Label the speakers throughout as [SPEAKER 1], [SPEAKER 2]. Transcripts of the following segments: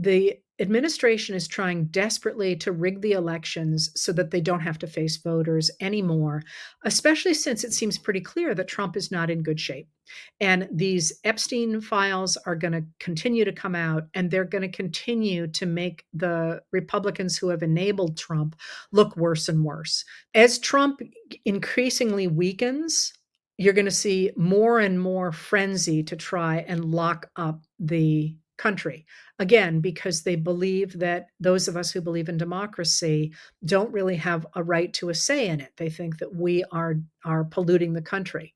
[SPEAKER 1] the administration is trying desperately to rig the elections so that they don't have to face voters anymore, especially since it seems pretty clear that Trump is not in good shape. And these Epstein files are going to continue to come out, and they're going to continue to make the Republicans who have enabled Trump look worse and worse. As Trump increasingly weakens, you're going to see more and more frenzy to try and lock up the country. Again, because they believe that those of us who believe in democracy don't really have a right to a say in it. They think that we are polluting the country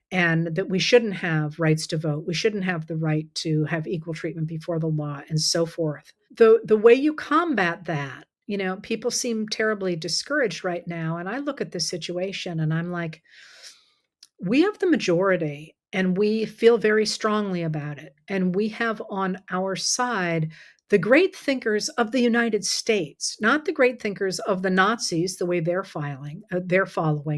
[SPEAKER 1] and that we shouldn't have rights to vote. We shouldn't have the right to have equal treatment before the law and so forth. The way you combat that, people seem terribly discouraged right now. And I look at this situation and I'm like, we have the majority and we feel very strongly about it. And we have on our side the great thinkers of the United States, not the great thinkers of the Nazis, the way they're following,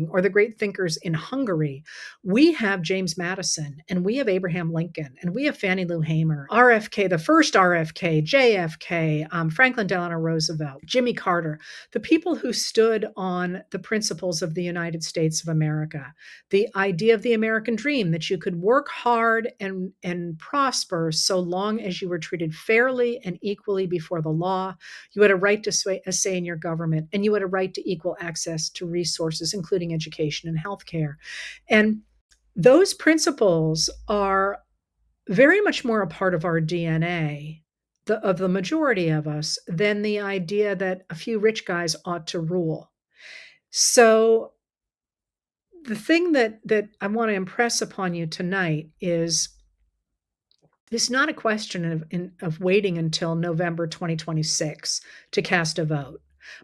[SPEAKER 1] or the great thinkers in Hungary. We have James Madison, and we have Abraham Lincoln, and we have Fannie Lou Hamer, RFK, the first RFK, JFK, Franklin Delano Roosevelt, Jimmy Carter, the people who stood on the principles of the United States of America, the idea of the American dream, that you could work hard and prosper so long as you were treated fairly and equally before the law. You had a right to a say in your government, and you had a right to equal access to resources, including education and healthcare. And those principles are very much more a part of our DNA, of the majority of us, than the idea that a few rich guys ought to rule. So the thing that I want to impress upon you tonight is it's not a question of waiting until November 2026 to cast a vote.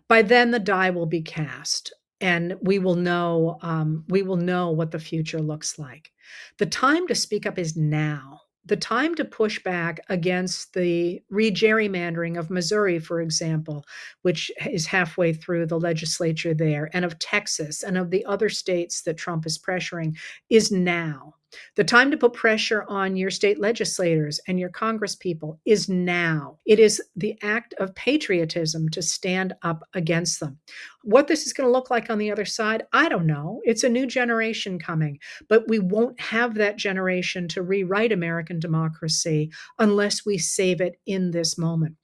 [SPEAKER 1] By then, the die will be cast, and we will know what the future looks like. The time to speak up is now. The time to push back against the re-gerrymandering of Missouri, for example, which is halfway through the legislature there, and of Texas and of the other states that Trump is pressuring, is now. The time to put pressure on your state legislators and your congresspeople is now. It is the act of patriotism to stand up against them. What this is going to look like on the other side, I don't know. It's a new generation coming, but we won't have that generation to rewrite American democracy unless we save it in this moment.